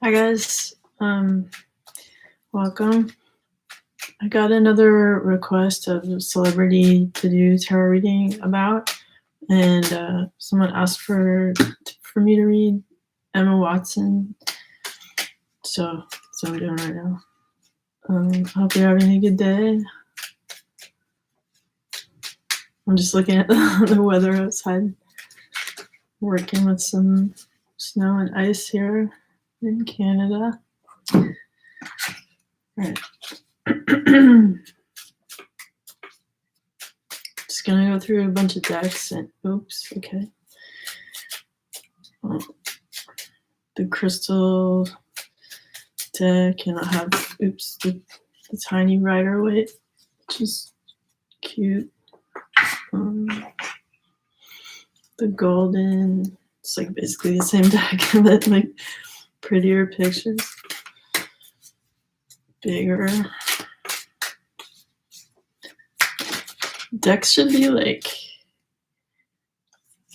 Hi guys, welcome. I got another request of a celebrity to do tarot reading about, and someone asked for me to read Emma Watson, so that's what I'm doing right now. I hope you're having a good day. I'm just looking at the weather outside, working with some snow and ice here in Canada. All right. Just gonna go through a bunch of decks and oops, okay. The crystal deck, and I have the tiny Rider-Waite, which is cute. The golden, it's like basically the same deck, but like prettier pictures, bigger. Decks should be like,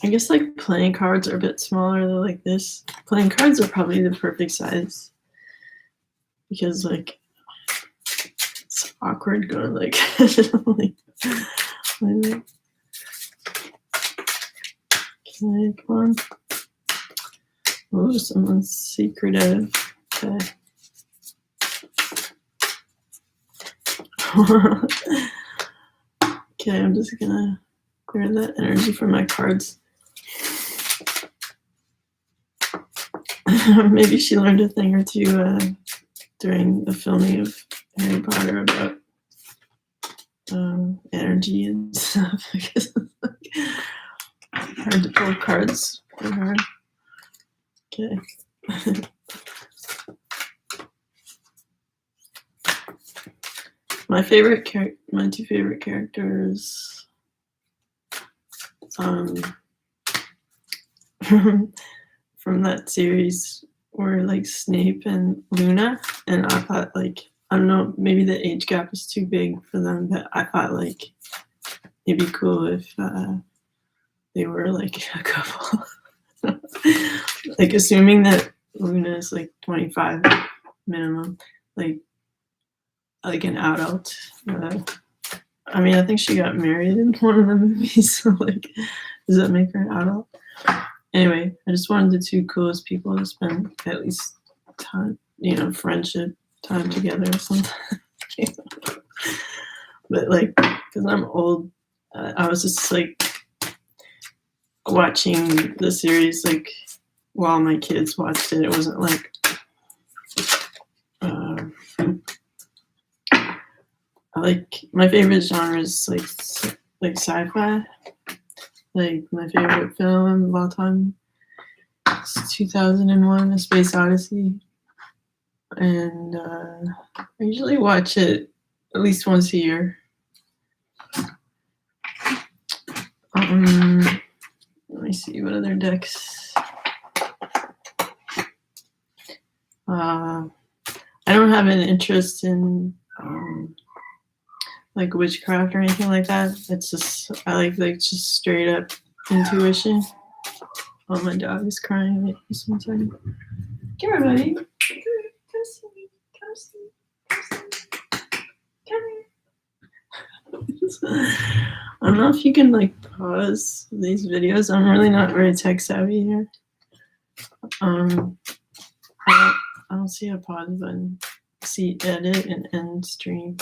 I guess like playing cards are a bit smaller. They're like this. Playing cards are probably the perfect size because like it's awkward going like, like okay, come on. Oh, someone's secretive. Okay. Okay, I'm just gonna clear that energy from my cards. Maybe she learned a thing or two during the filming of Harry Potter about energy and stuff. I guess it's like hard to pull cards for her. Okay. My two favorite characters from that series were like Snape and Luna, and I thought like, I don't know, maybe the age gap is too big for them, but I thought like it'd be cool if they were like a couple. Like assuming that Luna is like 25 minimum, like an adult. I mean, I think she got married in one of the movies, so like, does that make her an adult? Anyway, I just wanted the two coolest people to spend at least time, friendship time together or something. But like, because I'm old, I was just like watching the series like while my kids watched it. It wasn't like like my favorite genre is like sci-fi. Like my favorite film of all time is 2001: A Space Odyssey, and I usually watch it at least once a year. Let me see what other decks. I don't have an interest in like witchcraft or anything like that. It's just I like just straight up intuition. Oh, my dog is crying. Wait, just one second. Come here, buddy. Come see me. Come see me. Come here. I don't know if you can like pause these videos. I'm really not very tech savvy here. I don't see a pause button. See edit and end stream.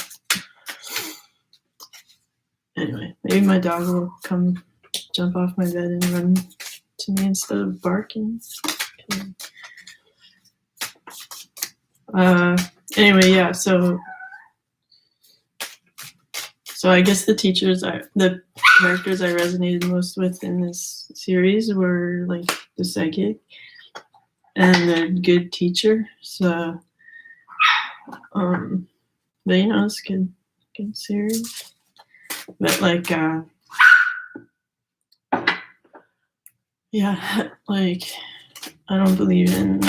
Anyway, maybe my dog will come jump off my bed and run to me instead of barking. Okay. Anyway, yeah, so I guess the characters I resonated most with in this series were like the psychic and the good teacher. So but it's good series. But like yeah, like I don't believe in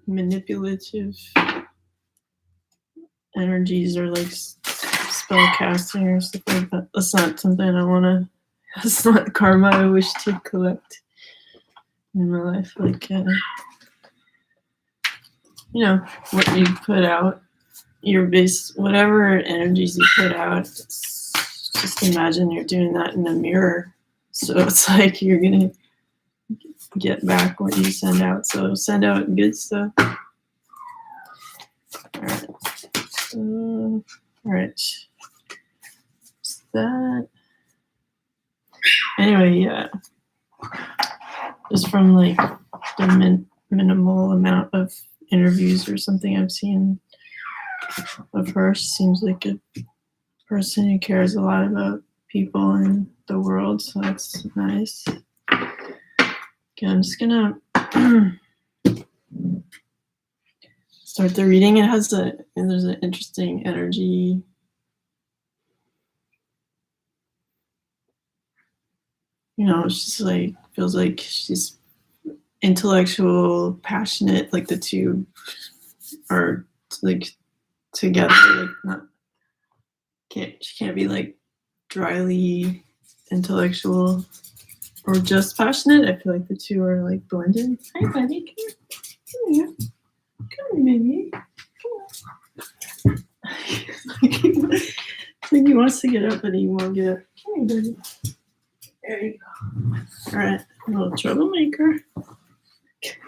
manipulative energies or like spell casting or stuff like that. That's not something I want to. That's not karma I wish to collect in my life. Like you know, what you put out, your base, whatever energies you put out, just imagine you're doing that in a mirror. So it's like you're going to get back what you send out. So send out good stuff. All right. All right. What's that? Anyway, yeah. Just from like the minimal amount of interviews or something I've seen of her, she seems like a person who cares a lot about people in the world, so that's nice. Okay, I'm just gonna start the reading. There's an interesting energy. You know, it's just like, feels like she's intellectual, passionate, like the two are like together, like not she can't be like dryly intellectual or just passionate. I feel like the two are like blended. Hi buddy, come here. Come here, baby. Come on. It's like he wants to get up but he won't get up. Come here, buddy. There you go. Alright, a little troublemaker.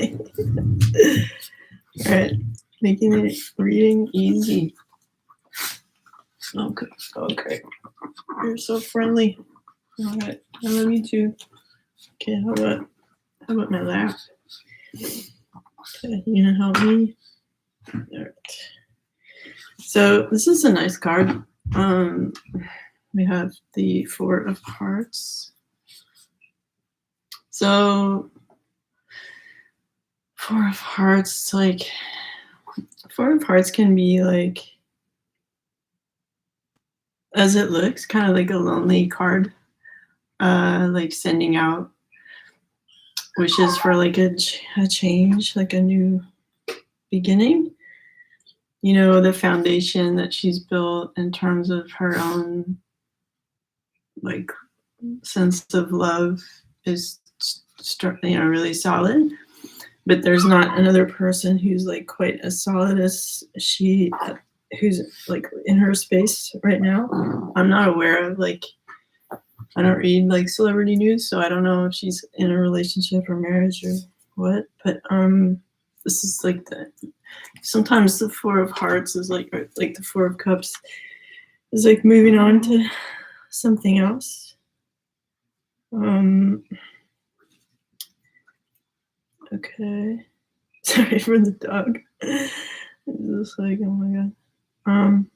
Okay. Alright, making the reading easy. Okay. You're so friendly. Alright, I love you too. Okay, how about my lap? Okay, you gonna help me? Alright. So this is a nice card. We have the Four of Hearts. So Four of Hearts, like Four of Hearts can be like, as it looks, kind of like a lonely card, like sending out wishes for like a change, like a new beginning. You know, the foundation that she's built in terms of her own like sense of love is, you know, really solid. But there's not another person who's like quite as solid as she, who's like in her space right now. I'm not aware of, like, I don't read like celebrity news, so I don't know if she's in a relationship or marriage or what. But this is like sometimes the Four of Hearts is like the Four of Cups is like moving on to something else. Okay. Sorry for the dog. It's just like, oh my god.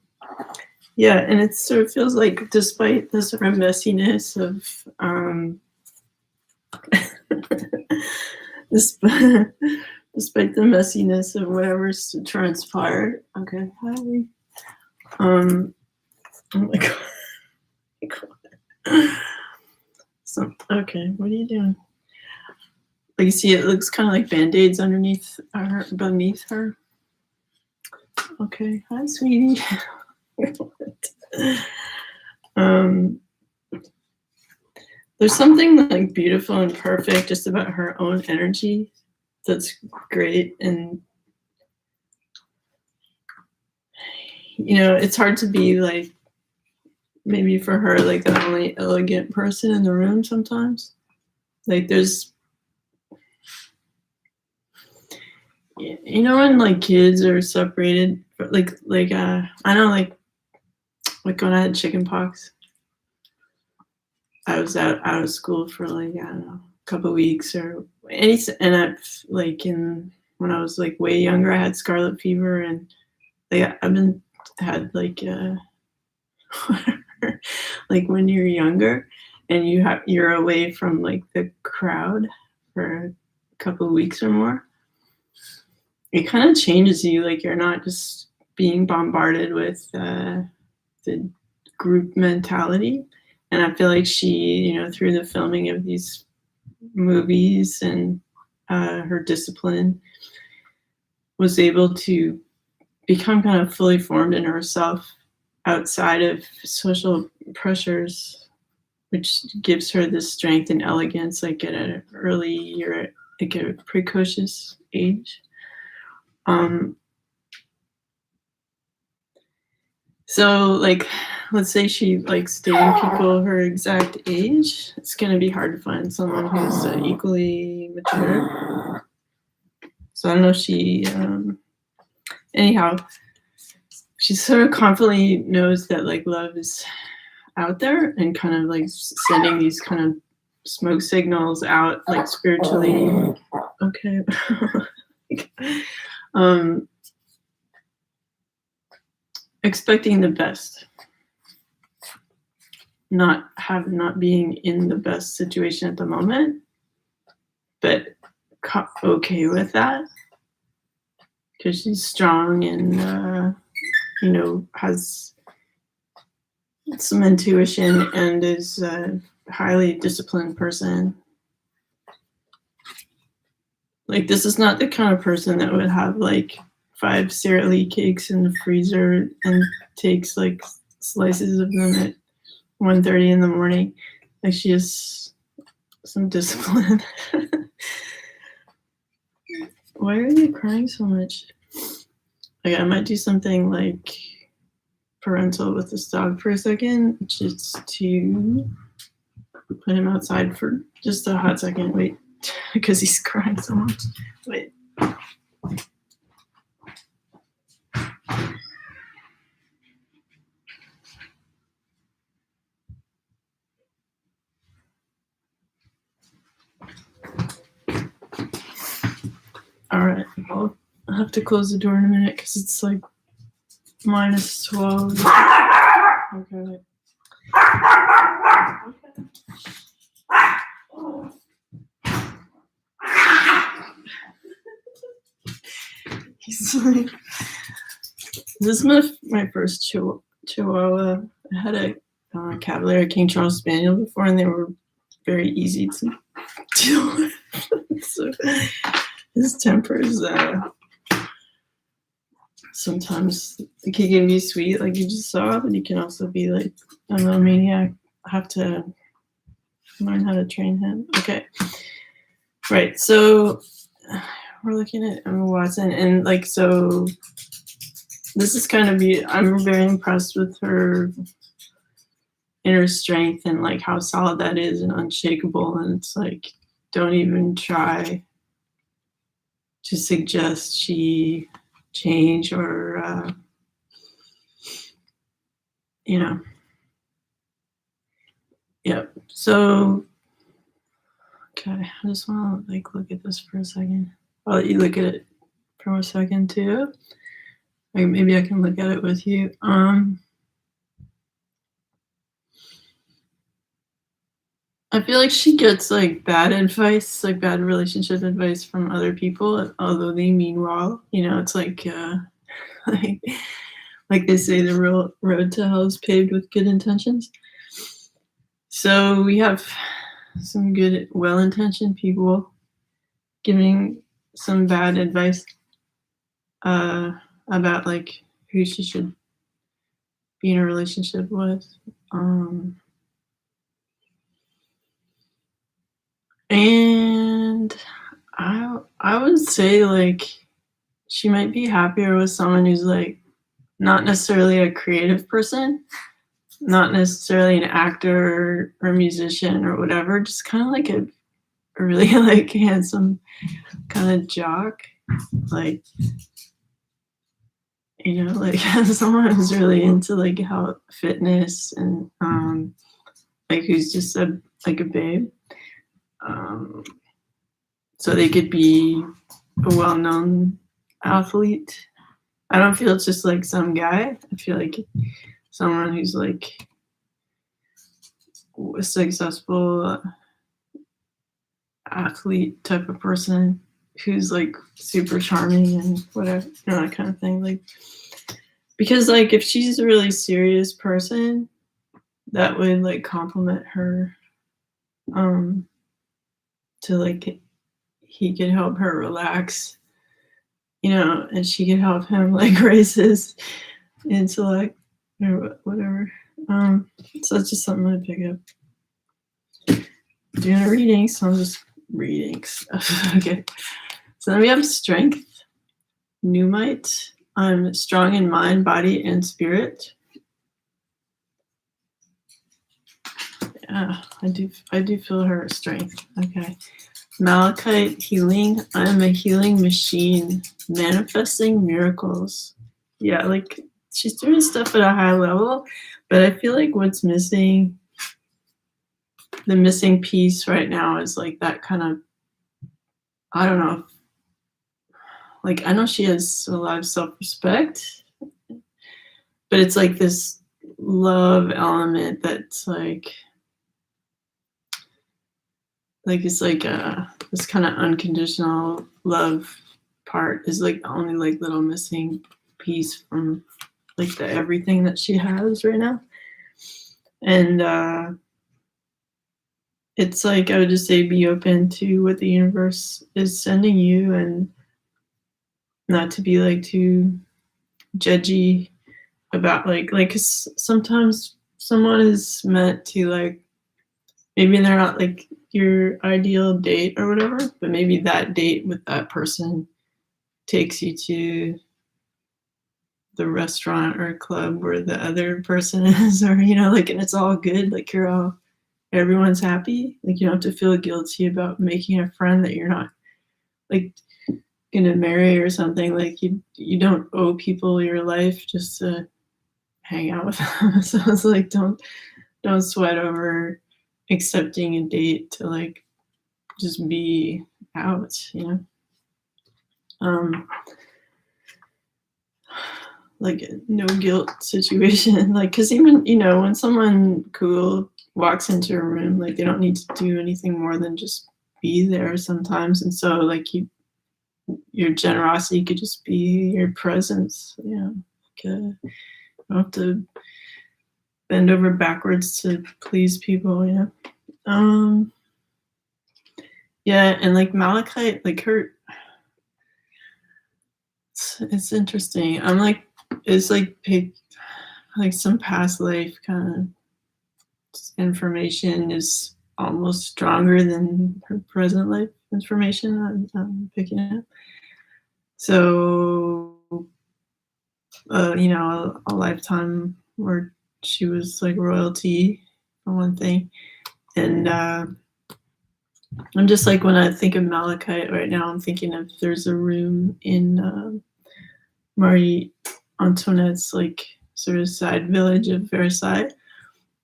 Yeah, and it sort of feels like despite the sort of messiness of despite the messiness of whatever's transpired. Okay, hi. Oh my god. So, okay, what are you doing? Like, you see, it looks kind of like band-aids beneath her. Okay, hi, sweetie. There's something like beautiful and perfect just about her own energy that's great. And you know, it's hard to be like, maybe for her, like the only elegant person in the room sometimes. Like there's, you know, when like kids are separated, like I know, like when I had chicken pox, I was out of school for like, I don't know, a couple of weeks or and I like when I was like way younger, I had scarlet fever, and like had like like when you're younger and you're away from like the crowd for a couple of weeks or more, it kind of changes you. Like you're not just being bombarded with the group mentality. And I feel like she, you know, through the filming of these movies and her discipline, was able to become kind of fully formed in herself outside of social pressures, which gives her this strength and elegance, like at an early or like a precocious age. So like, let's say she likes dating people her exact age. It's going to be hard to find someone who's equally mature. So I don't know if she, anyhow, she sort of confidently knows that like love is out there and kind of like sending these kind of smoke signals out like spiritually. Okay. Expecting the best, not being in the best situation at the moment, but okay with that because she's strong and has some intuition and is a highly disciplined person. Like, this is not the kind of person that would have like 5 Sara Lee cakes in the freezer and takes like slices of them at 1:30 in the morning. Like, she has some discipline. Why are you crying so much? Like, I might do something like parental with this dog for a second, just to put him outside for just a hot second. Wait, because he's crying so much. Wait. All right, I'll have to close the door in a minute because it's like -12. Okay. He's like, this is my first Chihuahua. I had a Cavalier King Charles Spaniel before, and they were very easy to deal with. So his temper is sometimes he can be sweet, like you just saw, but he can also be like a little maniac. I have to learn how to train him. Okay, right. So we're looking at Emma Watson, and like, so this is kind of I'm very impressed with her inner strength and like how solid that is and unshakable. And it's like, don't even try to suggest she change or Yep. So okay, I just want to like look at this for a second. I'll let you look at it for a second too. Like, maybe I can look at it with you. I feel like she gets like bad advice, like bad relationship advice from other people, although they mean well. It's like like they say, the real road to hell is paved with good intentions. So we have some good, well-intentioned people giving some bad advice about like who she should be in a relationship with. And I would say like she might be happier with someone who's like not necessarily a creative person, not necessarily an actor or musician or whatever, just kind of like a really like handsome kind of jock, like like someone who's really into like health, fitness, and like who's just like a babe. So they could be a well-known athlete. I don't feel it's just like some guy. I feel like someone who's like a successful athlete type of person who's like super charming and whatever, that kind of thing. Like, because like if she's a really serious person, that would like compliment her. To like, he could help her relax, and she could help him like raise his intellect or whatever. So it's just something to pick up. Doing a reading, so I'm just reading stuff. Okay. So then we have strength, Pneumite. I'm strong in mind, body, and spirit. Yeah, I do feel her strength. Okay. Malachite healing. I'm a healing machine, manifesting miracles. Yeah, like she's doing stuff at a high level, but I feel like what's missing, the missing piece right now is like that kind of, I don't know, like I know she has a lot of self-respect, but it's like this love element that's like it's like this kind of unconditional love part is like the only like little missing piece from like the everything that she has right now. And it's like I would just say be open to what the universe is sending you and not to be like too judgy about like 'cause sometimes someone is meant to like, maybe they're not like your ideal date or whatever, but maybe that date with that person takes you to the restaurant or club where the other person is, or like, and it's all good, like everyone's happy, like you don't have to feel guilty about making a friend that you're not like gonna marry or something. Like you don't owe people your life just to hang out with them. So it's like don't sweat over accepting a date to like just be out, like no guilt situation. Like, because even when someone cool walks into a room, like they don't need to do anything more than just be there sometimes. And so like your generosity could just be your presence. Like, you don't have to bend over backwards to please people. Yeah, and like Malachite, like her, it's interesting. I'm like, it's like like some past life kind of information is almost stronger than her present life information I'm picking up. So, a lifetime where she was like royalty for one thing, and I'm just like, when I think of Malachite right now, I'm thinking of there's a room in Marie Antoinette's like sort of side village of Versailles.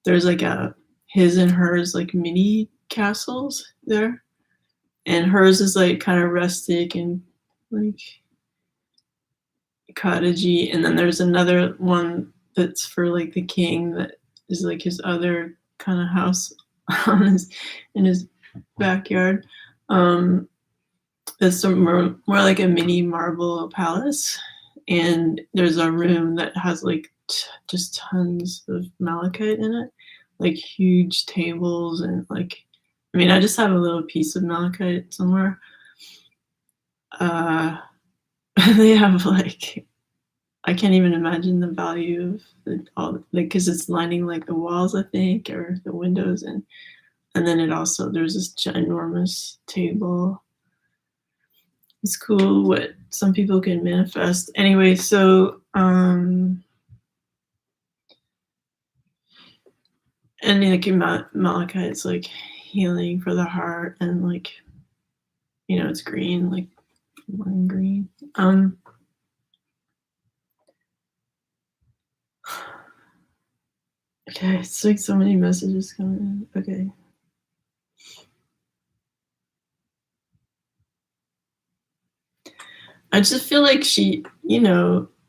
There's like a his and hers like mini castles there, and hers is like kind of rustic and like cottagey, and then there's another one that's for like the king that is like his other kind of house in his backyard. It's more like a mini marble palace, and there's a room that has like just tons of malachite in it, like huge tables, and like, I mean, I just have a little piece of malachite somewhere. They have like, I can't even imagine the value of all, like, because it's lining like the walls, I think, or the windows, and then it also, there's this ginormous table. It's cool what some people can manifest. Anyway, so and like malachite, it's like healing for the heart, and like it's green, like lime green. Okay, it's like so many messages coming in. Okay. I just feel like she,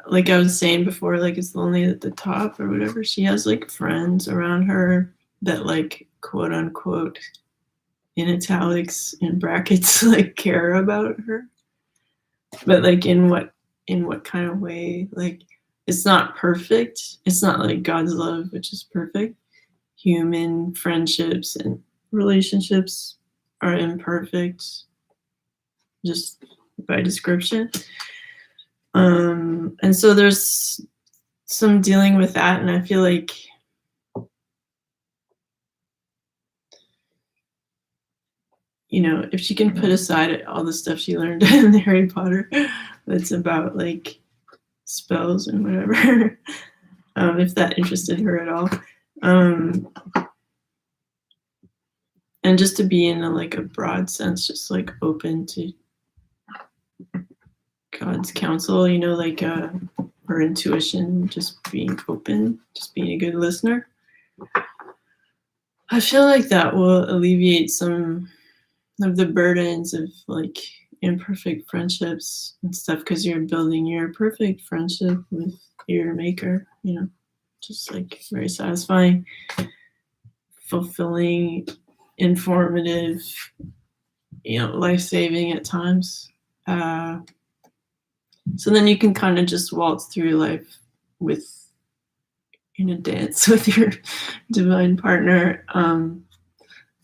like I was saying before, like it's lonely at the top or whatever. She has like friends around her that like quote unquote in italics in brackets like care about her. But like in what kind of way? Like it's not perfect. It's not like God's love, which is perfect. Human friendships and relationships are imperfect, just by description. And so there's some dealing with that, and I feel like if she can put aside all the stuff she learned in Harry Potter that's about like spells and whatever, if that interested her at all, and just to be in like a broad sense, just like open to God's counsel, you know, like her intuition, just being open, just being a good listener. I feel like that will alleviate some of the burdens of like imperfect friendships and stuff, because you're building your perfect friendship with your maker, you know, just like very satisfying, fulfilling, informative, you know, life-saving at times. So then you can kind of just waltz through life with, you know, dance with your divine partner, and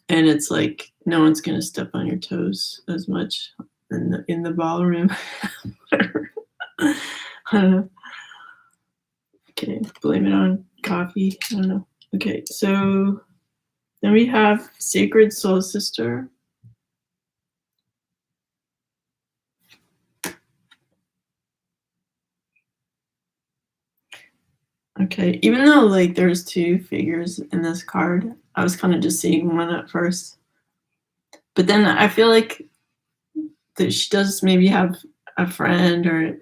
it's like no one's gonna step on your toes as much in the ballroom. I don't know. Okay, blame it on coffee. I don't know. Okay, so then we have Sacred Soul Sister. Okay, even though like there's two figures in this card, I was kind of just seeing one at first. But then I feel like that she does maybe have a friend or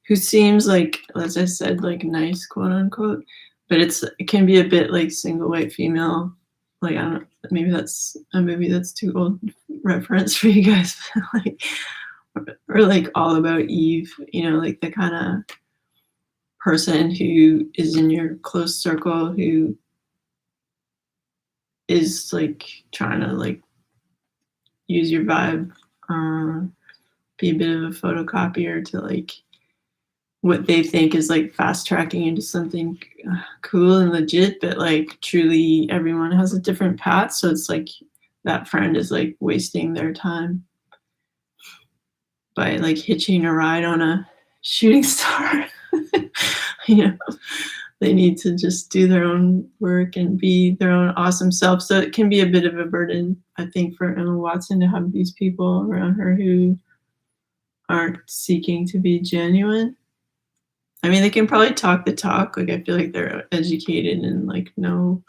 who seems like, as I said, like nice, quote unquote, but it can be a bit like single white female. Like I don't, maybe that's a movie that's too old reference for you guys, like, or like All About Eve, you know, like the kind of person who is in your close circle who is like trying to like use your vibe, be a bit of a photocopier to like what they think is like fast tracking into something cool and legit, but like truly everyone has a different path. So it's like that friend is like wasting their time by like hitching a ride on a shooting star. You know, they need to just do their own work and be their own awesome self. So it can be a bit of a burden, I think, for Emma Watson to have these people around her who aren't seeking to be genuine. I mean, they can probably talk the talk. Like, I feel like they're educated and like know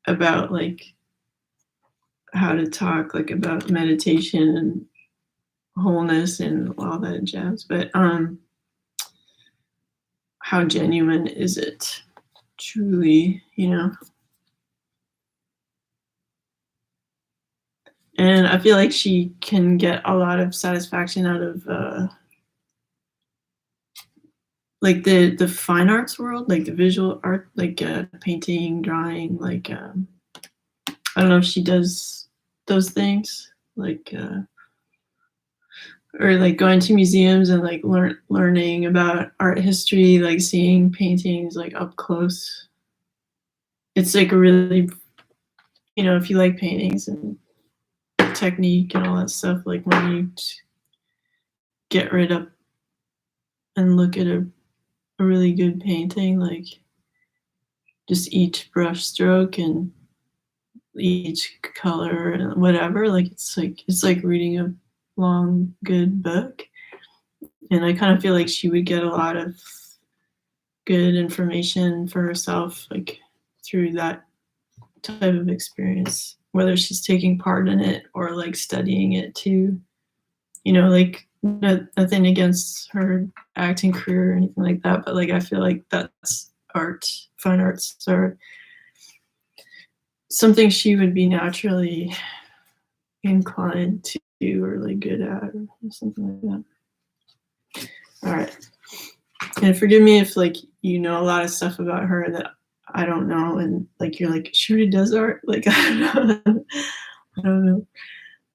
about like how to talk, like about meditation and wholeness and all that jazz. But how genuine is it truly, you know? And I feel like she can get a lot of satisfaction out of like the fine arts world, like the visual art, like painting, drawing, like I don't know if she does those things, like or like going to museums and like learning about art history, like seeing paintings like up close. It's like a really, you know, if you like paintings and technique and all that stuff, like when you get right up and look at a really good painting, like just each brush stroke and each color and whatever, like it's like reading a long good book. And I kind of feel like she would get a lot of good information for herself, like through that type of experience, whether she's taking part in it or like studying it too. You know, like nothing against her acting career or anything like that, but like I feel like that's art, fine arts are something she would be naturally inclined to do or like good at or something like that. All right. And forgive me if like you know a lot of stuff about her that I don't know, and like you're like, she already does art. Like I don't know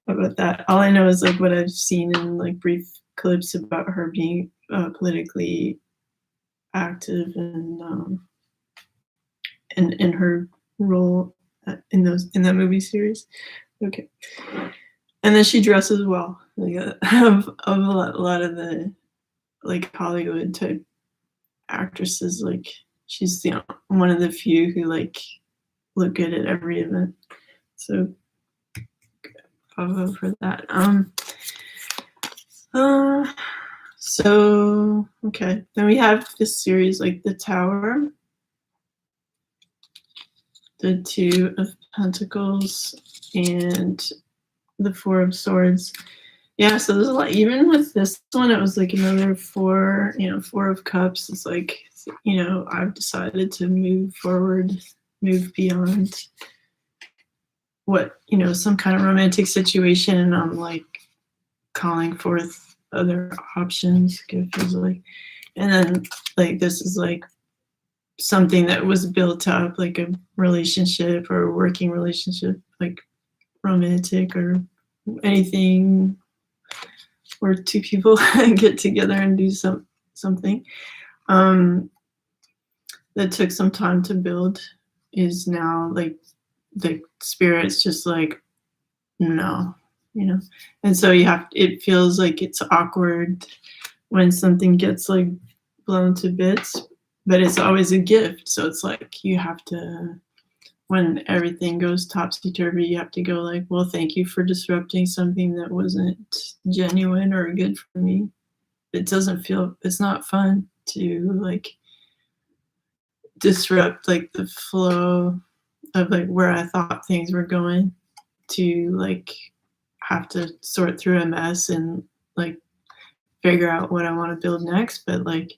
about that. All I know is like what I've seen in like brief clips about her being politically active and in her role in that movie series. Okay. And then she dresses well. Like of a lot of the like Hollywood type actresses, like she's the one of the few who like look good at every event. So bravo for that. So okay, then we have this series like the Tower, the Two of Pentacles, and the Four of Swords. Yeah, so there's a lot. Even with this one, it was like another four, Four of Cups. It's like, I've decided to move forward, move beyond what, some kind of romantic situation, and I'm like calling forth other options, it feels like. And then like this is like something that was built up, like a relationship or a working relationship, like romantic or anything where two people get together and do something that took some time to build, is now like the spirit's just like, no, and so it feels like it's awkward when something gets like blown to bits, but it's always a gift. So it's like you have to, when everything goes topsy-turvy, you have to go like, well, thank you for disrupting something that wasn't genuine or good for me. It's not fun to like disrupt like the flow of like where I thought things were going, to like have to sort through a mess and like figure out what I want to build next. But like,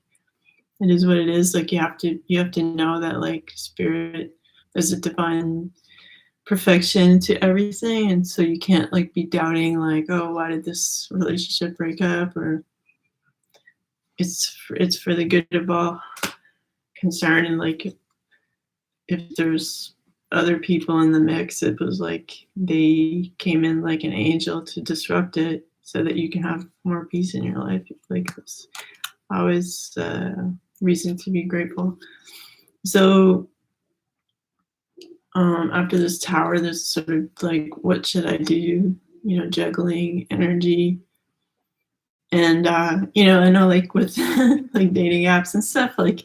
it is what it is. Like you have to know that like spirit is a divine perfection to everything, and so you can't like be doubting like, oh, why did this relationship break up, or it's for the good of all concerned. And like if there's other people in the mix, it was like they came in like an angel to disrupt it so that you can have more peace in your life. Like it's always reason to be grateful. So after this Tower, there's sort of like, what should I do? Juggling energy. And I know like with like dating apps and stuff, like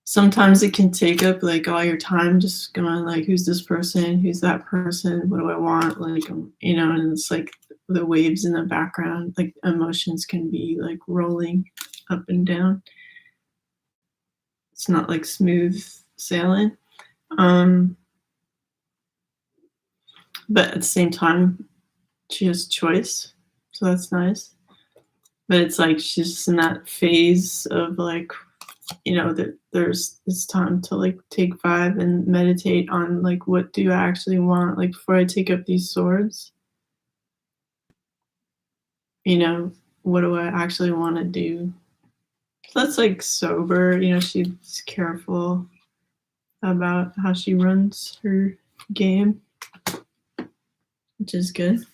sometimes it can take up like all your time just going like, who's this person? Who's that person? What do I want? Like, and it's like the waves in the background, like emotions can be like rolling up and down. It's not like smooth sailing. But at the same time, she has choice. So that's nice. But it's like she's just in that phase of like, that it's time to like take 5 and meditate on like, what do I actually want? Like before I take up these swords, what do I actually want to do? So that's like sober, she's careful about how she runs her game, which is good.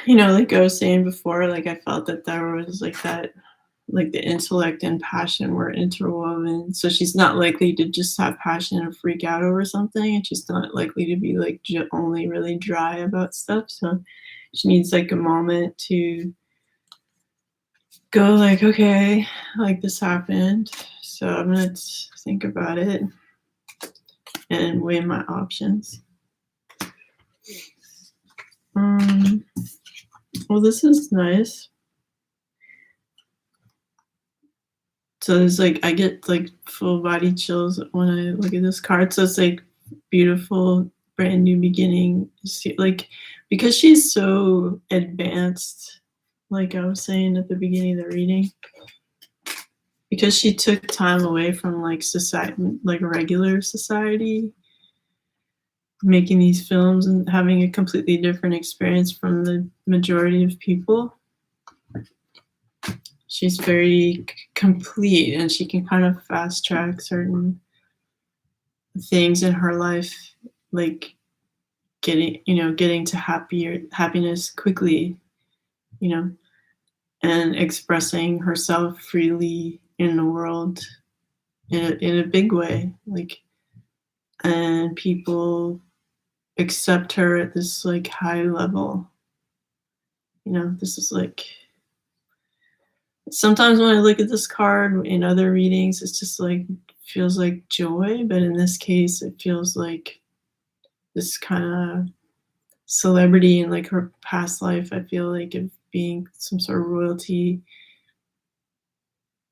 Like I was saying before, like I felt that there was like that, like the intellect and passion were interwoven. So she's not likely to just have passion and freak out over something, and she's not likely to be like only really dry about stuff. So she needs like a moment to go like, okay, like this happened, so I'm gonna think about it and weigh my options. Well, this is nice. So there's like, I get like full body chills when I look at this card. So it's like beautiful, brand new beginning. Like, because she's so advanced, like I was saying at the beginning of the reading, because she took time away from like society, like regular society, making these films and having a completely different experience from the majority of people. She's very complete, and she can kind of fast track certain things in her life, like getting to happiness quickly, and expressing herself freely in the world in a big way, like, and people accept her at this like high level. This is like, sometimes when I look at this card in other readings, it's just like, feels like joy, but in this case it feels like this kind of celebrity in like her past life. I feel like, of being some sort of royalty,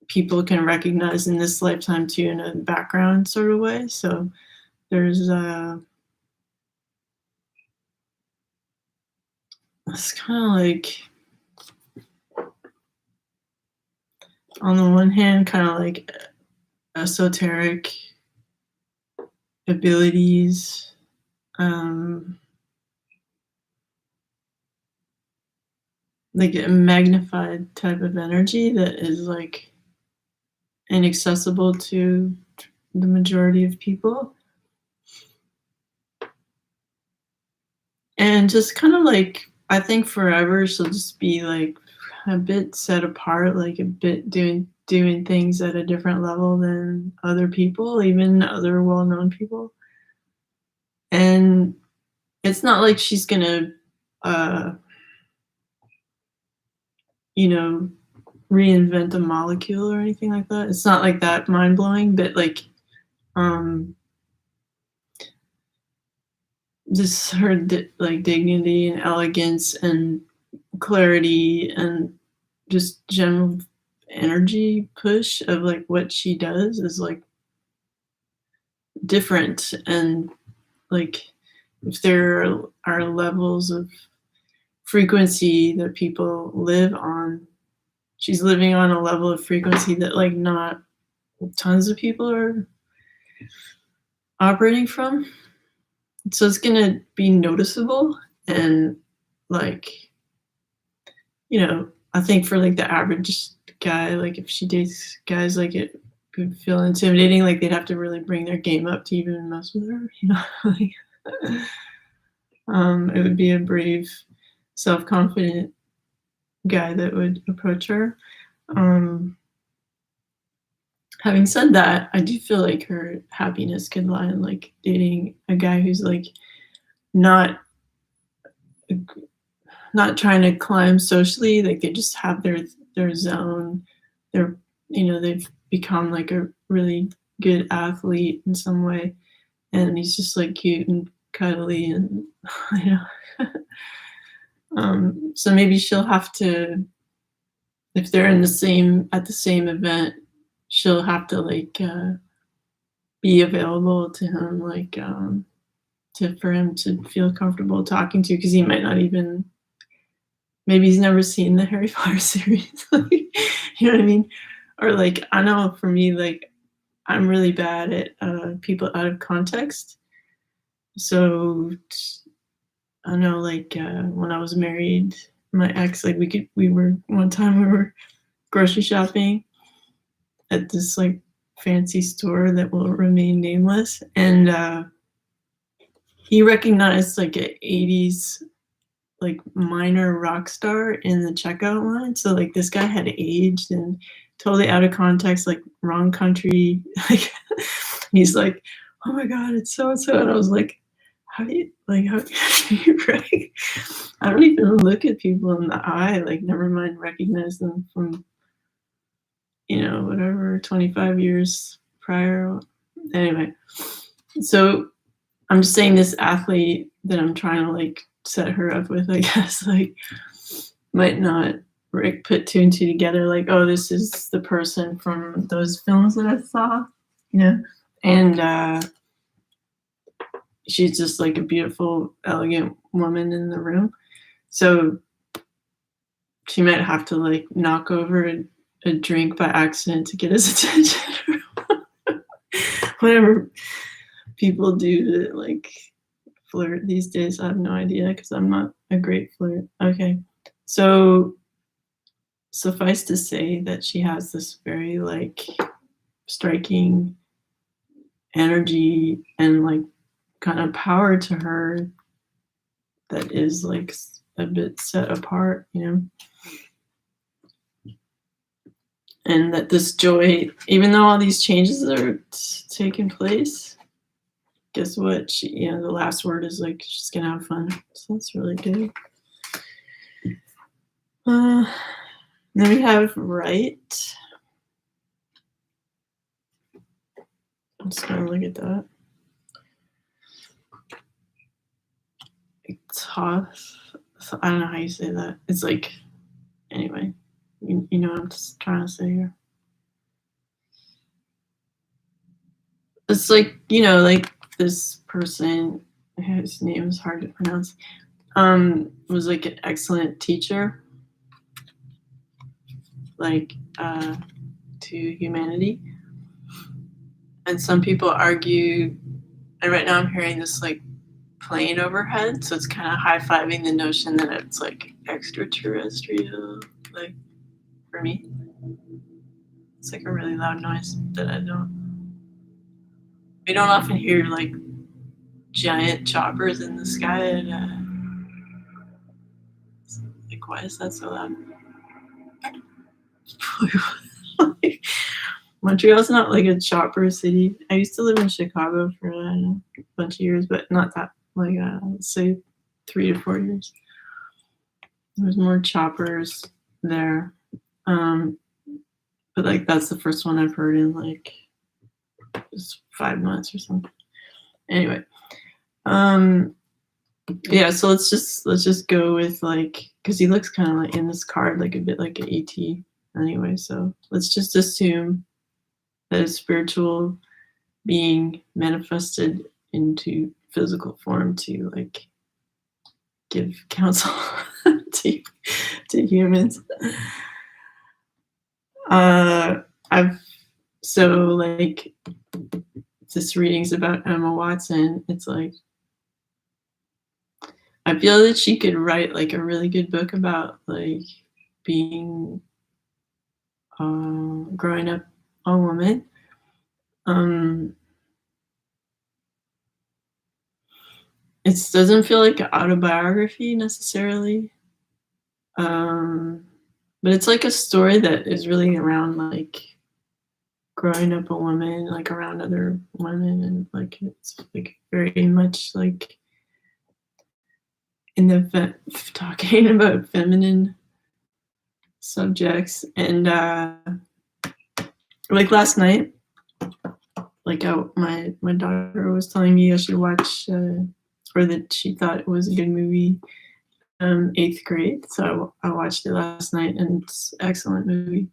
people can recognize in this lifetime too, in a background sort of way. So there's it's kind of like, on the one hand, kind of like esoteric abilities, like a magnified type of energy that is like inaccessible to the majority of people. And just kind of like, I think forever she'll just be like a bit set apart, like a bit doing things at a different level than other people, even other well-known people. And it's not like she's gonna uh you know reinvent a molecule or anything like that. It's not like that mind-blowing, but like um just her like dignity and elegance and clarity and just general energy push of like what she does is like different. And like if there are levels of frequency that people live on, she's living on a level of frequency that like not tons of people are operating from. So it's gonna be noticeable. And like, I think for like the average guy, like if she dates guys, like it could feel intimidating, like they'd have to really bring their game up to even mess with her, like, it would be a brave, self-confident guy that would approach her. Having said that, I do feel like her happiness could lie in like dating a guy who's like not trying to climb socially, like they just have their zone. They're they've become like a really good athlete in some way, and he's just like cute and cuddly and so maybe she'll have to, if they're at the same event, she'll have to like be available to him, like for him to feel comfortable talking to, because he might not even, maybe he's never seen the Harry Potter series. Like, you know what I mean? Or like, I know for me, like I'm really bad at people out of context. So I know, like when I was married, my ex, like we were one time we were grocery shopping at this like fancy store that will remain nameless, and he recognized like an 80s like minor rock star in the checkout line. So like this guy had aged and totally out of context, like wrong country. Like he's like, oh my god, it's so and so, and I was like, how do you right? I don't even look at people in the eye, like never mind recognize them from whatever 25 years prior. Anyway, so I'm just saying this athlete that I'm trying to like set her up with, I guess, like might not put two and two together, like, oh, this is the person from those films that I saw, and she's just like a beautiful, elegant woman in the room. So she might have to like knock over a drink by accident to get his attention. Whatever people do to like flirt these days, I have no idea, because I'm not a great flirt. Okay, so suffice to say that she has this very like striking energy and like kind of power to her that is like a bit set apart, and that this joy, even though all these changes are taking place, guess what? She, the last word is like she's gonna have fun. So that's really good. Then we have right. I'm just gonna look at that. Tough. I don't know how you say that. It's like, anyway, you know what I'm just trying to say here. It's like, like this person, his name is hard to pronounce. was like an excellent teacher, like to humanity. And some people argue, and right now I'm hearing this like plane overhead, so it's kind of high-fiving the notion that it's like extraterrestrial, like for me. It's like a really loud noise that we don't often hear like giant choppers in the sky, and like, why is that so loud? Montreal's not like a chopper city. I used to live in Chicago for a bunch of years, but not that, like, let's say 3 to 4 years. There's more choppers there. But like, that's the first one I've heard in like just 5 months or something. Anyway, yeah, so let's just go with like, because he looks kind of like in this card like a bit like an ET anyway, so let's just assume that a spiritual being manifested into physical form to like give counsel to humans. So like, this reading's about Emma Watson. It's like, I feel that she could write like a really good book about like being growing up a woman. It doesn't feel like an autobiography necessarily, but it's like a story that is really around like growing up a woman, like around other women, and like it's like very much like in the talking about feminine subjects. And like last night, like my daughter was telling me I should watch, or that she thought it was a good movie, 8th Grade. So I watched it last night, and it's an excellent movie.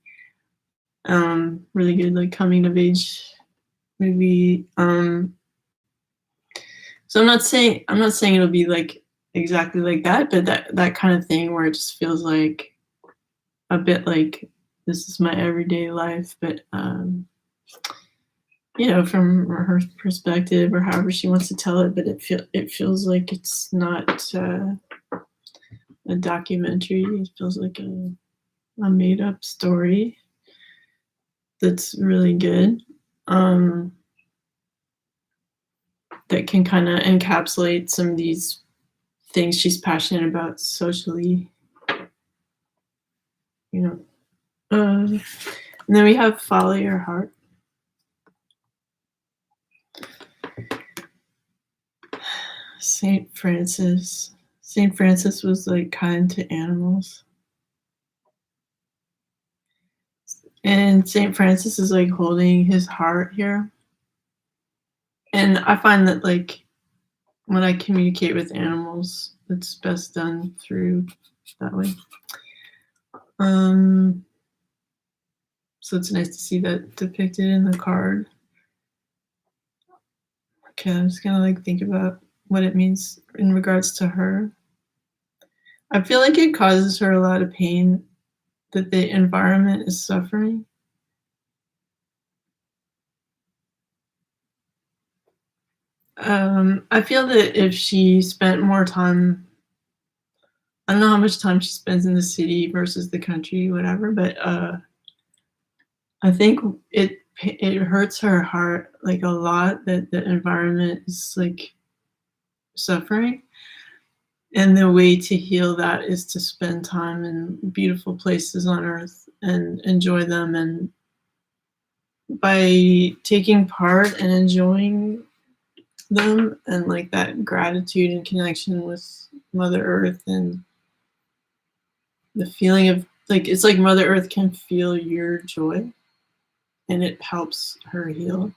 Really good, like coming of age movie. So I'm not saying it'll be like exactly like that, but that kind of thing where it just feels like a bit like this is my everyday life, but you know, from her perspective or however she wants to tell it, but it feels like it's not a documentary. It feels like a made up story that's really good, that can kind of encapsulate some of these things she's passionate about socially, you know. And then we have Follow Your Heart. Saint Francis was like kind to animals. And Saint Francis is like holding his heart here. And I find that like when I communicate with animals, it's best done through that way. So it's nice to see that depicted in the card. Okay, I'm just gonna like think about what it means in regards to her. I feel like it causes her a lot of pain that the environment is suffering. I feel that if she spent more time, I don't know how much time she spends in the city versus the country, whatever, but I think it hurts her heart like a lot that the environment is like suffering. And the way to heal that is to spend time in beautiful places on earth and enjoy them. And by taking part and enjoying them, and like that gratitude and connection with Mother Earth, and the feeling of like, it's like Mother Earth can feel your joy and it helps her heal.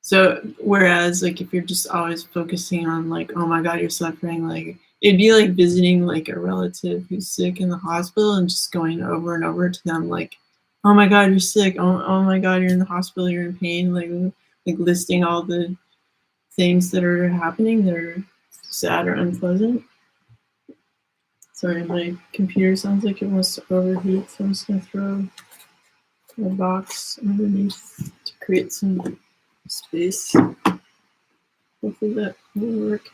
So whereas like if you're just always focusing on like, oh my God, you're suffering, like it'd be like visiting like a relative who's sick in the hospital and just going over and over to them like, oh my God, you're sick. Oh my God, you're in the hospital, you're in pain. Like listing all the things that are happening that are sad or unpleasant. Sorry, my computer sounds like it wants to overheat, so I'm just going to throw a box underneath to create some space. Hopefully that will work.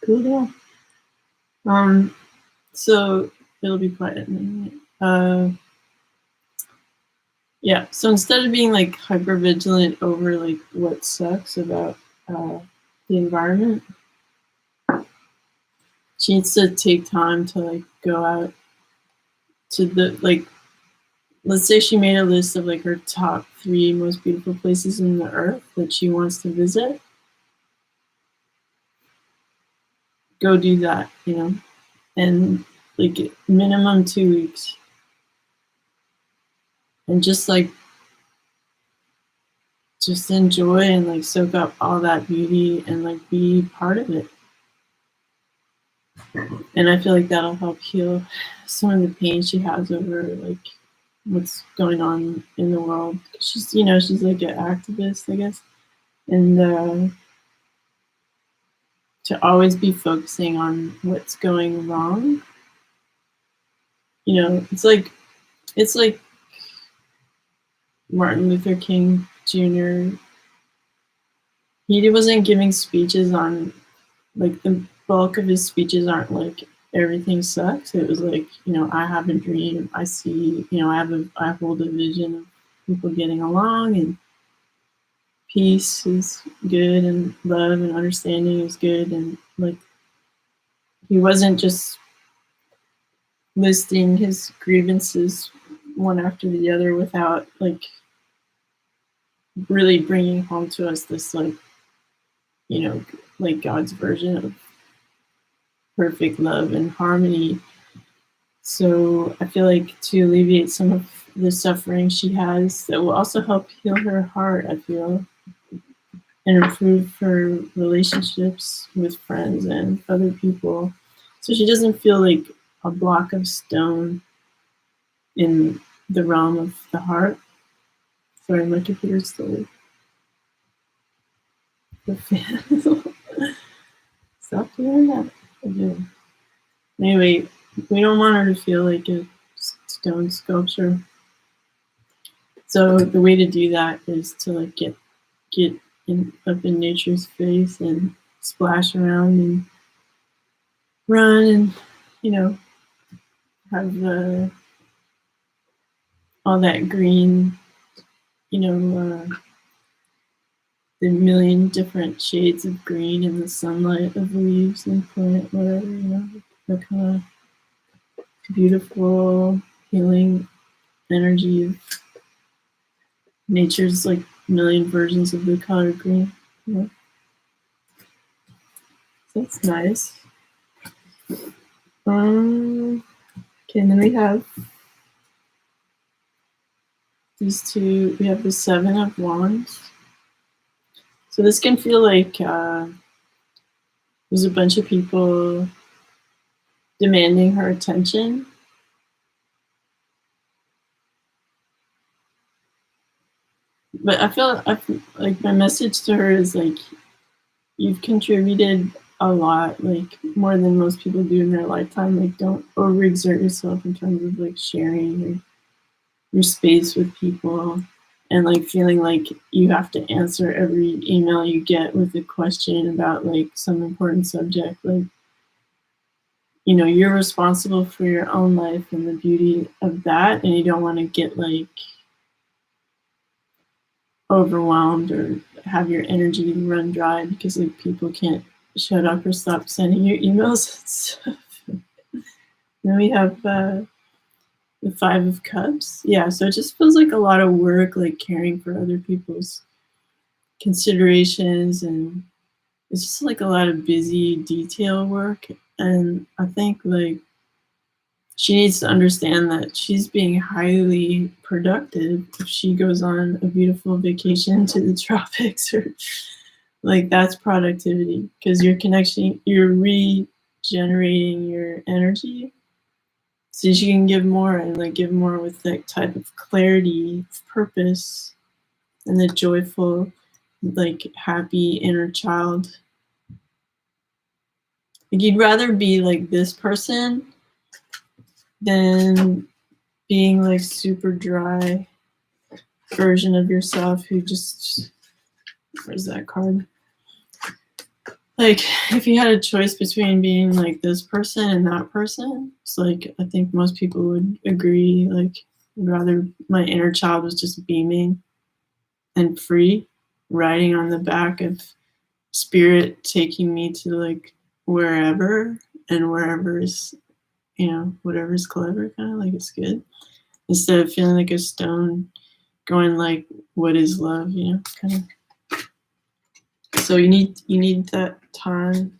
Cool down. So it'll be quiet in a minute. Yeah, so instead of being like hyper vigilant over like what sucks about the environment, she needs to take time to like go out to the like, let's say she made a list of like her top 3 most beautiful places in the earth that she wants to visit. Go do that, you know, and like minimum 2 weeks, and just enjoy and like soak up all that beauty and like be part of it. And I feel like that'll help heal some of the pain she has over like what's going on in the world. She's, you know, she's like an activist, I guess, and to always be focusing on what's going wrong. You know, it's like Martin Luther King Jr. He wasn't giving speeches on, like, the bulk of his speeches aren't like everything sucks. It was like, you know, I have a dream. I see, you know, I hold a vision of people getting along, and peace is good, and love and understanding is good, and like he wasn't just listing his grievances one after the other without like really bringing home to us this, like, you know, like God's version of perfect love and harmony. So I feel like to alleviate some of the suffering she has, that will also help heal her heart, I feel, and improve her relationships with friends and other people, so she doesn't feel like a block of stone in the realm of the heart. Sorry, my computer's still the fan. Stop doing that. Okay. Anyway, we don't want her to feel like a stone sculpture. So the way to do that is to like get up in nature's face and splash around and run, and, you know, have all that green, you know, the million different shades of green in the sunlight of the leaves and plant, whatever, you know, the kind of beautiful healing energy of nature's like million versions of the color green. You know? So that's nice. Okay, and then we have these two. We have the 7 of Wands. So this can feel like there's a bunch of people demanding her attention. But I feel like my message to her is like, you've contributed a lot, like more than most people do in their lifetime. Like, don't overexert yourself in terms of like sharing your space with people, and like feeling like you have to answer every email you get with a question about like some important subject. Like, you know, you're responsible for your own life and the beauty of that, and you don't want to get like overwhelmed or have your energy run dry because like people can't shut up or stop sending you emails and stuff. Then we have the 5 of Cups. Yeah, so it just feels like a lot of work, like caring for other people's considerations, and it's just like a lot of busy detail work. And I think like she needs to understand that she's being highly productive if she goes on a beautiful vacation to the tropics, or like that's productivity, because you're regenerating your energy so she can give more, and like give more with that type of clarity, purpose, and the joyful, like happy inner child Like you'd rather be like this person than being like super dry version of yourself who just, where's that card? Like if you had a choice between being like this person and that person, it's like I think most people would agree, like I'd rather my inner child was just beaming and free, riding on the back of spirit, taking me to like wherever, and wherever is, you know, whatever's clever, kind of like it's good, instead of feeling like a stone going like, what is love, you know, kind of. So you need that time.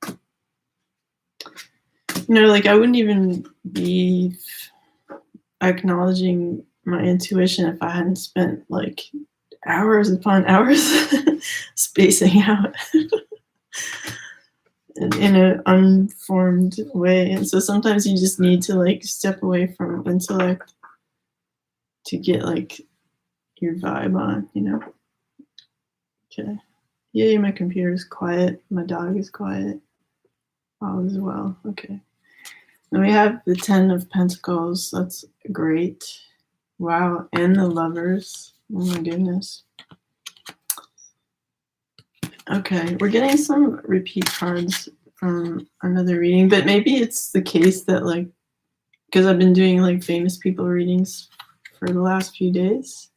You know, like I wouldn't even be acknowledging my intuition if I hadn't spent like hours upon hours spacing out in an unformed way. And so sometimes you just need to like step away from intellect to get like your vibe on, you know. Okay. Yay, my computer is quiet. My dog is quiet. All is well. Okay. Then we have the 10 of Pentacles. That's great. Wow. And the Lovers. Oh my goodness. Okay. We're getting some repeat cards from another reading, but maybe it's the case that like, because I've been doing like famous people readings for the last few days,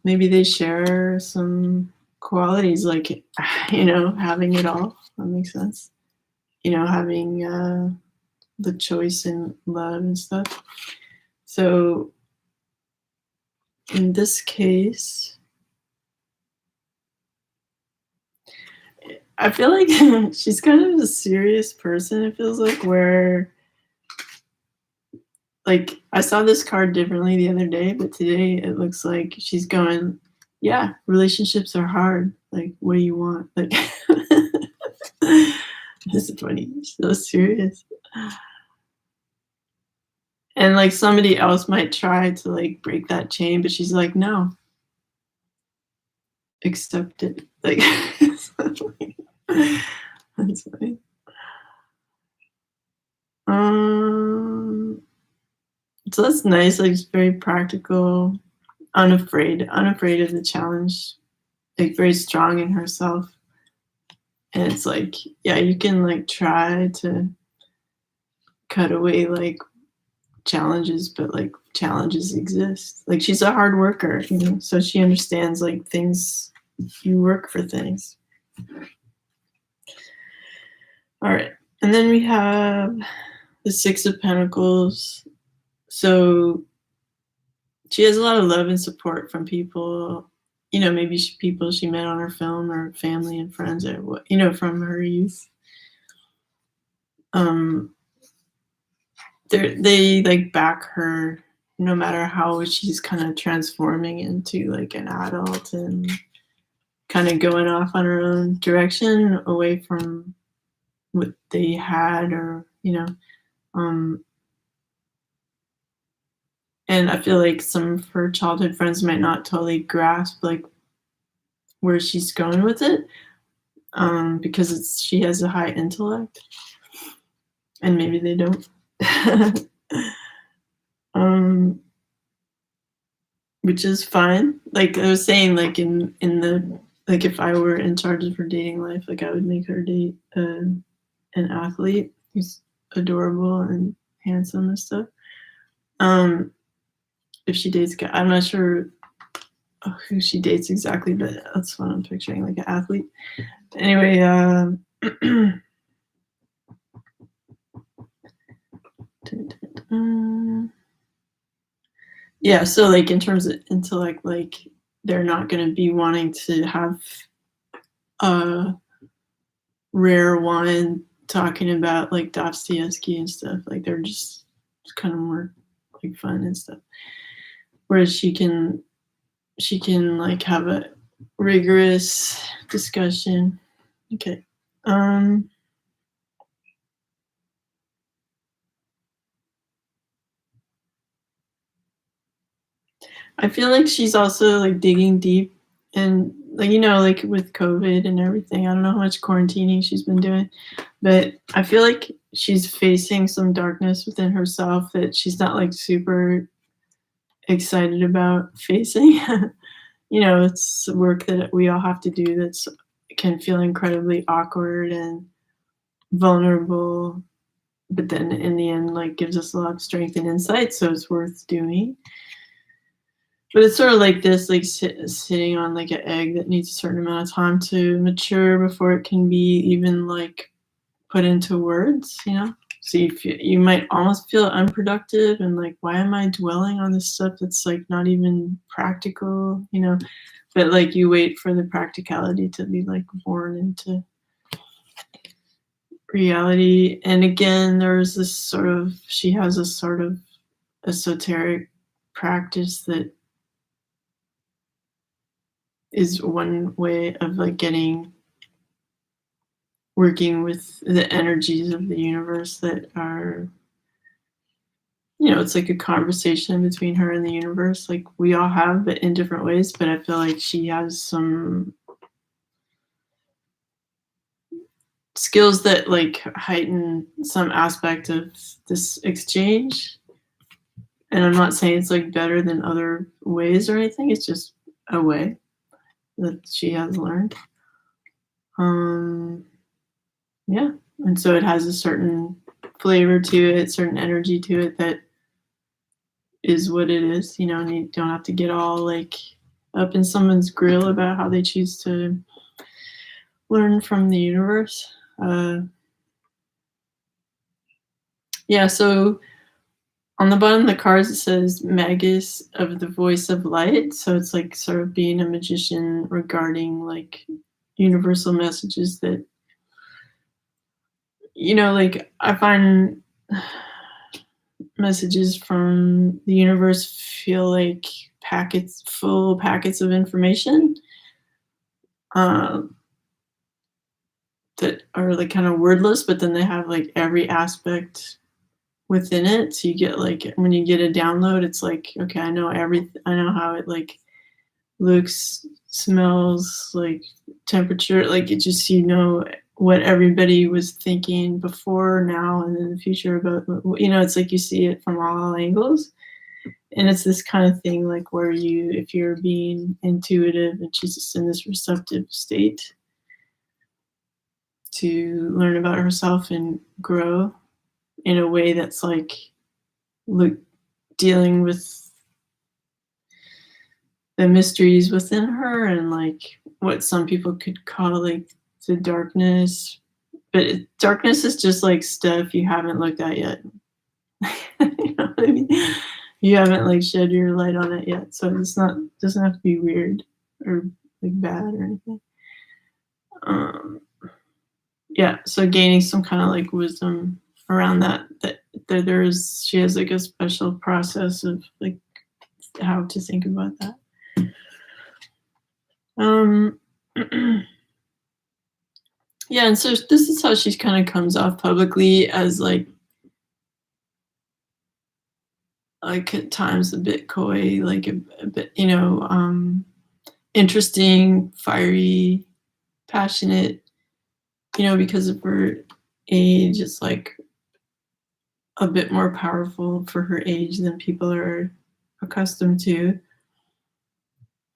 maybe they share some qualities, like, you know, having it all. That makes sense. You know, having the choice in love and stuff. So in this case, I feel like she's kind of a serious person, it feels like, where like I saw this card differently the other day, but today it looks like she's going, yeah, relationships are hard. Like, what do you want? Like, this is funny. She's so serious. And like somebody else might try to like break that chain, but she's like, no, accept it. Like, that's funny. So that's nice. Like, it's very practical, unafraid of the challenge, like very strong in herself. And it's like, yeah, you can like try to cut away like challenges, but like challenges exist. Like she's a hard worker, you know, so she understands like things, you work for things. All right. And then we have the 6 of Pentacles. So she has a lot of love and support from people, you know, maybe people she met on her film, or family and friends, or what, you know, from her youth. They like back her no matter how she's kind of transforming into like an adult and kind of going off on her own direction away from what they had, or you know. And I feel like some of her childhood friends might not totally grasp like where she's going with it, because she has a high intellect, and maybe they don't. Which is fine. Like I was saying, like in the, like if I were in charge of her dating life, like I would make her date an athlete who's adorable and handsome and stuff. If she dates, I'm not sure who she dates exactly, but that's what I'm picturing, like an athlete. Anyway, yeah, so like in terms of intellect, like they're not going to be wanting to have a rare wine talking about like Dostoevsky and stuff. Like they're just kind of more like fun and stuff. Whereas she can like have a rigorous discussion. Okay. I feel like she's also like digging deep, and like, like with COVID and everything, I don't know how much quarantining she's been doing, but I feel like she's facing some darkness within herself that she's not like super excited about facing. It's work that we all have to do that's can feel incredibly awkward and vulnerable, but then in the end, like gives us a lot of strength and insight, so it's worth doing. But it's sort of like this, like sitting on like an egg that needs a certain amount of time to mature before it can be even like put into words. So you might almost feel unproductive and like, why am I dwelling on this stuff that's like not even practical. But like you wait for the practicality to be like born into reality. And again, she has a sort of esoteric practice that is one way of like working with the energies of the universe that are, it's like a conversation between her and the universe, like we all have, but in different ways. But I feel like she has some skills that like heighten some aspect of this exchange. And I'm not saying it's like better than other ways or anything. It's just a way that she has learned. Yeah. And so it has a certain flavor to it, certain energy to it that is what it is, and you don't have to get all like up in someone's grill about how they choose to learn from the universe. Yeah, so on the bottom of the cards, it says Magus of the Voice of Light. So it's like sort of being a magician regarding like universal messages that, like I find messages from the universe feel like full packets of information that are like kind of wordless, but then they have like every aspect within it. So you get like, when you get a download, it's like, okay, I know how it like looks, smells, like temperature, like it just, what everybody was thinking before, now, and in the future about, it's like you see it from all angles. And it's this kind of thing like where if you're being intuitive and she's just in this receptive state to learn about herself and grow in a way that's like dealing with the mysteries within her and like what some people could call like the darkness. But darkness is just like stuff you haven't looked at yet. You know what I mean? You haven't like shed your light on it yet. So doesn't have to be weird or like bad or anything. Yeah, so gaining some kind of like wisdom around that she has like a special process of like how to think about that. Yeah, and so this is how she kind of comes off publicly, as like at times a bit coy, like a bit, interesting, fiery, passionate, because of her age. It's like a bit more powerful for her age than people are accustomed to.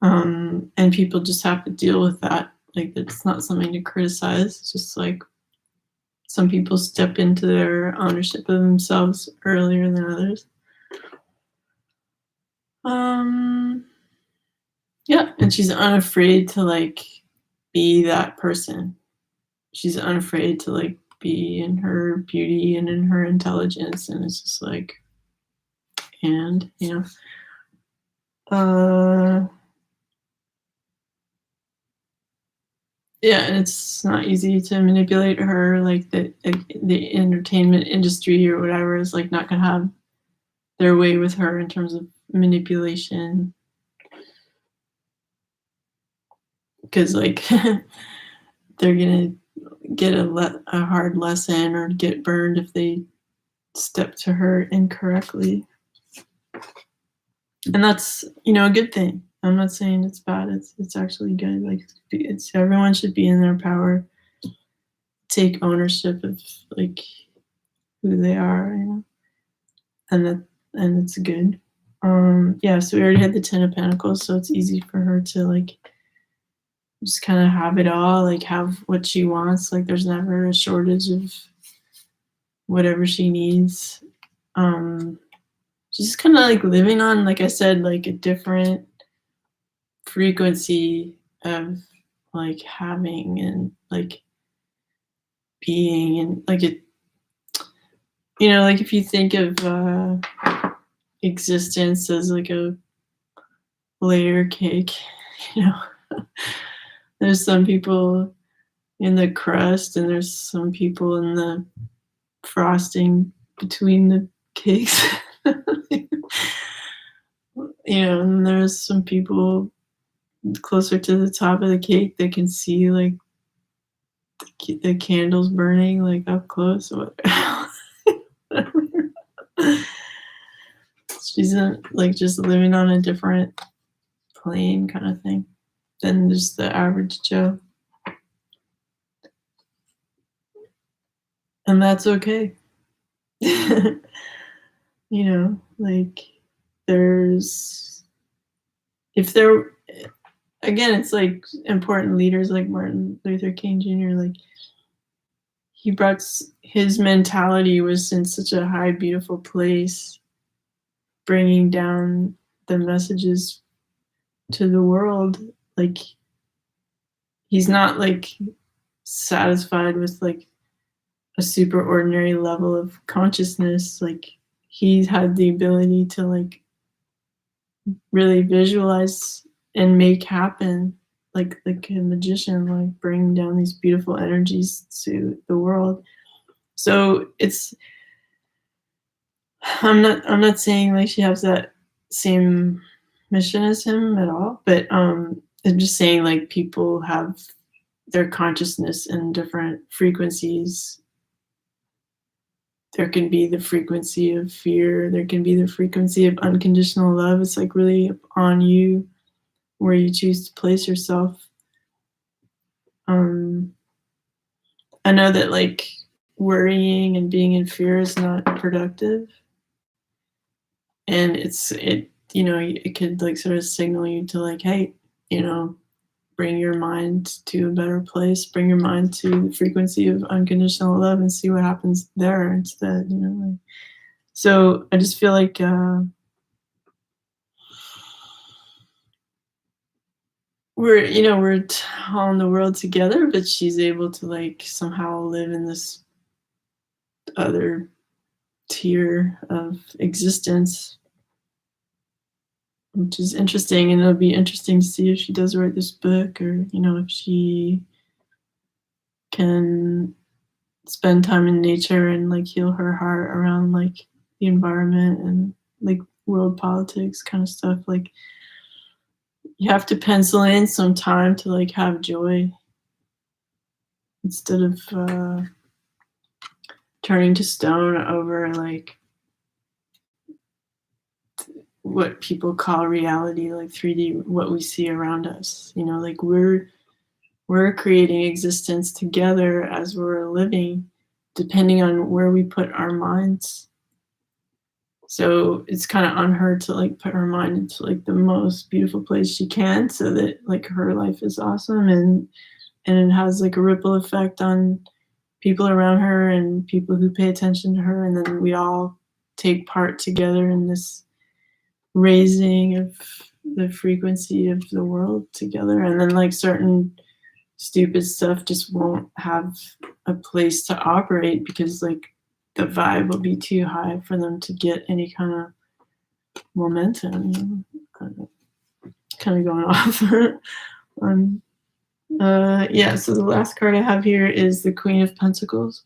And people just have to deal with that. Like, it's not something to criticize. It's just like some people step into their ownership of themselves earlier than others. Yeah, and she's unafraid to like be that person. She's unafraid to like be in her beauty and in her intelligence, and it's just like, and yeah, and it's not easy to manipulate her. Like the entertainment industry or whatever is like not gonna have their way with her in terms of manipulation, because like they're gonna get a hard lesson or get burned if they step to her incorrectly. And that's a good thing. I'm not saying it's bad. It's actually good. Like it's everyone should be in their power, take ownership of like who they are, you know, and it's good. Yeah, so we already had the Ten of Pentacles, so it's easy for her to like just kind of have it all, like have what she wants. Like there's never a shortage of whatever she needs. She's kind of like living on, like I said, like a different frequency of like having and like being and like it, you know, like if you think of existence as like a layer cake, you know, there's some people in the crust and there's some people in the frosting between the cakes. You know, and there's some people closer to the top of the cake that can see like the candles burning like up close or whatever. She's like just living on a different plane kind of thing than just the average Joe. And that's okay. You know, like there's, if there, again, it's like important leaders like Martin Luther King Jr., like he brought his mentality was in such a high, beautiful place, bringing down the messages to the world. Like he's not like satisfied with like a super ordinary level of consciousness. Like he's had the ability to like really visualize and make happen like a magician, like bring down these beautiful energies to the world. So it's, I'm not saying like she has that same mission as him at all, but I'm just saying like people have their consciousness in different frequencies. There can be the frequency of fear, there can be the frequency of unconditional love. It's like really on you where you choose to place yourself. I know that like worrying and being in fear is not productive, and it, you know, it could like sort of signal you to like, hey, you know, bring your mind to a better place, bring your mind to the frequency of unconditional love and see what happens there instead, you know. Like, so I just feel like we're, you know, we're all in the world together, but she's able to like somehow live in this other tier of existence, which is interesting. And it'll be interesting to see if she does write this book, or you know, if she can spend time in nature and like heal her heart around like the environment and like world politics kind of stuff. Like you have to pencil in some time to like have joy instead of turning to stone over like what people call reality, like 3D, what we see around us. You know, like we're creating existence together as we're living, depending on where we put our minds. So it's kind of on her to like put her mind into like the most beautiful place she can, so that like her life is awesome, and it has like a ripple effect on people around her and people who pay attention to her, and then we all take part together in this raising of the frequency of the world together. And then like certain stupid stuff just won't have a place to operate because like the vibe will be too high for them to get any kind of momentum, you know? Kind of going off on yeah. So the last card I have here is the Queen of Pentacles.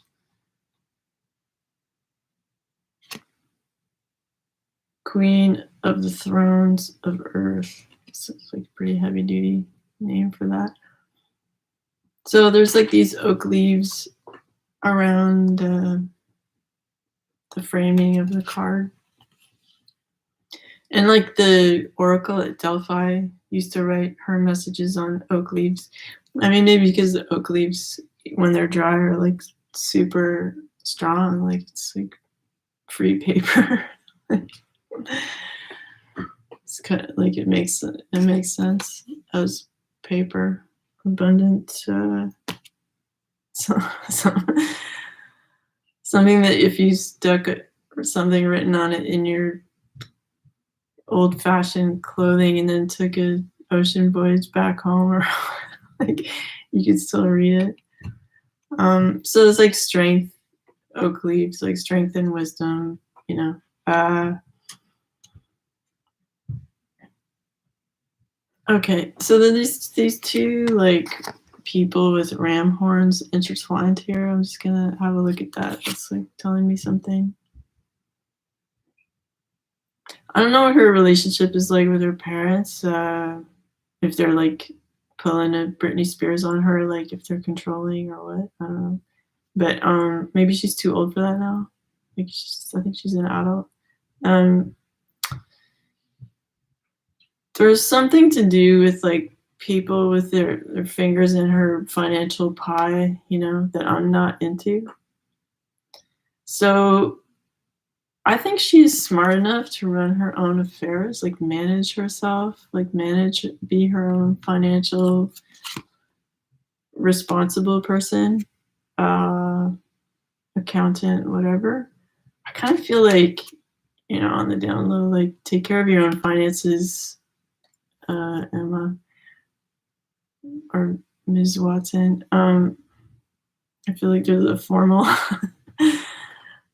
Queen of the Thrones of Earth. So it's like a pretty heavy duty name for that. So there's like these oak leaves around the framing of the card. And like the oracle at Delphi used to write her messages on oak leaves. I mean, maybe because the oak leaves, when they're dry, are like super strong, like it's like free paper. It's kind of like it makes sense as paper, abundant. So, something that if you stuck something written on it in your old-fashioned clothing and then took a ocean voyage back home, or like you could still read it. So it's like strength, oak leaves, like strength and wisdom, you know. Okay, so then these two like people with ram horns intertwined here. I'm just gonna have a look at that. It's like telling me something. I don't know what her relationship is like with her parents. If they're like pulling a Britney Spears on her, like if they're controlling or what. I don't know. But maybe she's too old for that now. Like I think she's an adult. There's something to do with like people with their fingers in her financial pie, you know, that I'm not into. So I think she's smart enough to run her own affairs, like manage herself, like be her own financial responsible person, accountant, whatever. I kind of feel like, you know, on the down low, like take care of your own finances, Emma or Ms. Watson. I feel like there's a formal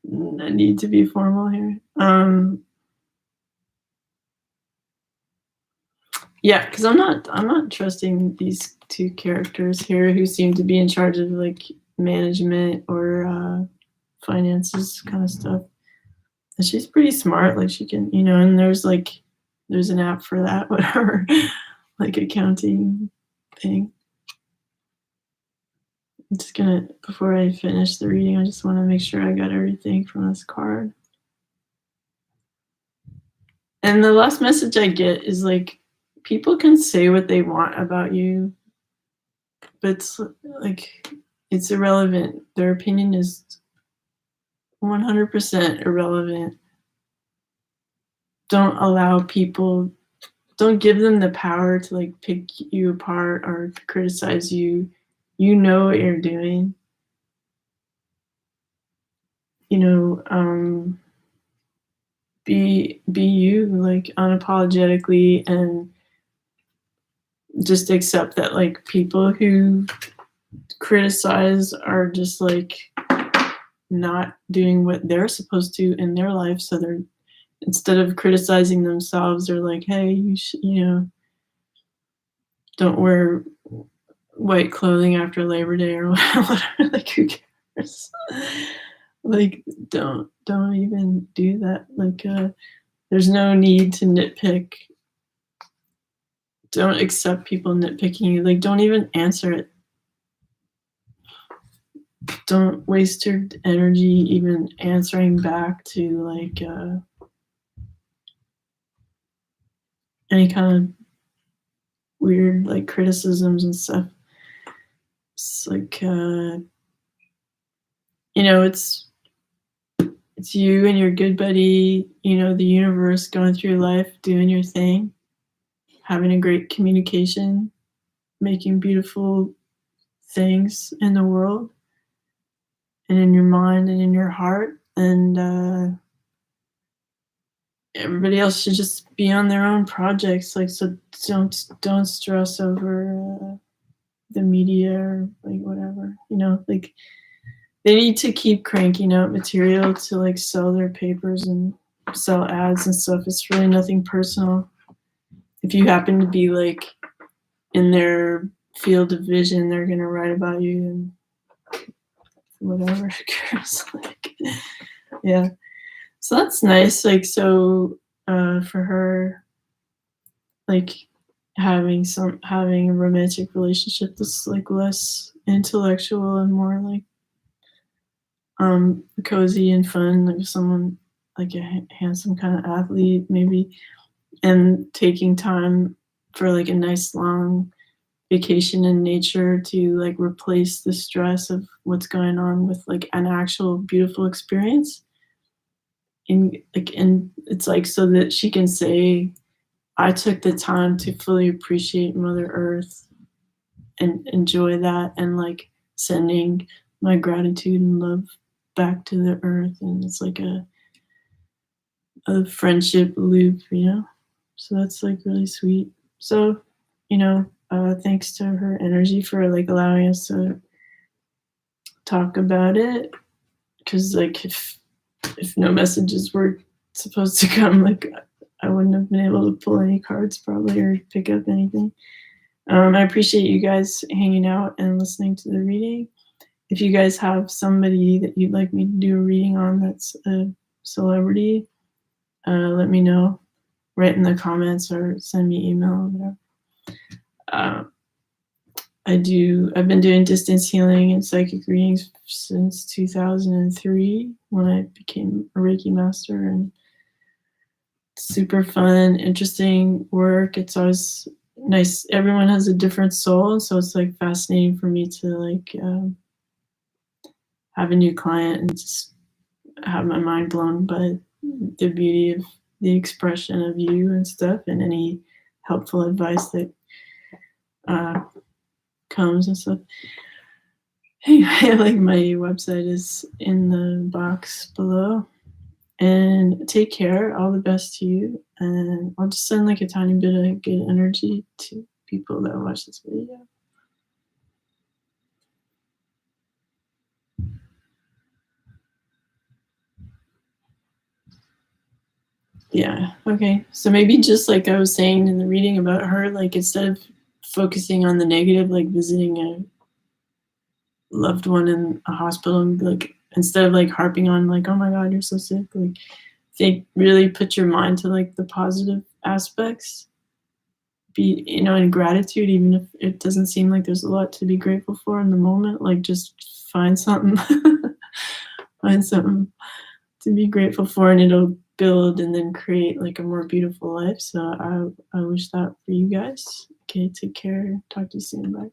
a need to be formal here. Yeah, because I'm not trusting these two characters here who seem to be in charge of like management or finances kind of stuff. And she's pretty smart, like she can, you know, and there's an app for that, whatever, like accounting thing. I'm just gonna, before I finish the reading, I just want to make sure I got everything from this card. And the last message I get is like, people can say what they want about you, but it's like, it's irrelevant. Their opinion is 100% irrelevant. Don't allow people, don't give them the power to like pick you apart or criticize you. You know what you're doing. You know, be you, like unapologetically, and just accept that like people who criticize are just like not doing what they're supposed to in their life. So they're, instead of criticizing themselves, they're like, hey, you know, don't wear white clothing after Labor Day or whatever. Like, who cares? Like, don't even do that. Like, there's no need to nitpick. Don't accept people nitpicking you. Like, don't even answer it. Don't waste your energy even answering back to like any kind of weird like criticisms and stuff. It's like you know, it's you and your good buddy, you know, the universe going through life, doing your thing, having a great communication, making beautiful things in the world and in your mind and in your heart. And everybody else should just be on their own projects. Like, so don't stress over the media or like whatever, you know, like they need to keep cranking out material to like sell their papers and sell ads and stuff. It's really nothing personal. If you happen to be like in their field of vision, they're gonna write about you and whatever. Like, yeah. So that's nice. Like, so for her, like having a romantic relationship that's like less intellectual and more like cozy and fun, like someone like a handsome kind of athlete maybe, and taking time for like a nice long vacation in nature to like replace the stress of what's going on with like an actual beautiful experience. And it's like so that she can say, I took the time to fully appreciate Mother Earth and enjoy that, and like sending my gratitude and love back to the earth. And it's like a friendship loop, you know? So that's like really sweet. So, you know, thanks to her energy for like allowing us to talk about it. Cause like if no messages were supposed to come, like I wouldn't have been able to pull any cards probably or pick up anything. I appreciate you guys hanging out and listening to the reading. If you guys have somebody that you'd like me to do a reading on that's a celebrity, let me know. Write in the comments or send me email or whatever. I've been doing distance healing and psychic readings since 2003 when I became a Reiki master, and super fun, interesting work. It's always nice. Everyone has a different soul, so it's like fascinating for me to like have a new client and just have my mind blown by the beauty of the expression of you and stuff, and any helpful advice that comes and stuff. Anyway, like my website is in the box below. And take care. All the best to you. And I'll just send like a tiny bit of good energy to people that watch this video. Yeah, okay. So maybe just like I was saying in the reading about her, like instead of focusing on the negative, like visiting a loved one in a hospital, and like instead of like harping on like, oh my God, you're so sick, like think really put your mind to like the positive aspects. Be, you know, in gratitude, even if it doesn't seem like there's a lot to be grateful for in the moment, like just find something find something to be grateful for, and it'll build and then create like a more beautiful life. So I wish that for you guys. Okay, take care. Talk to you soon. Bye.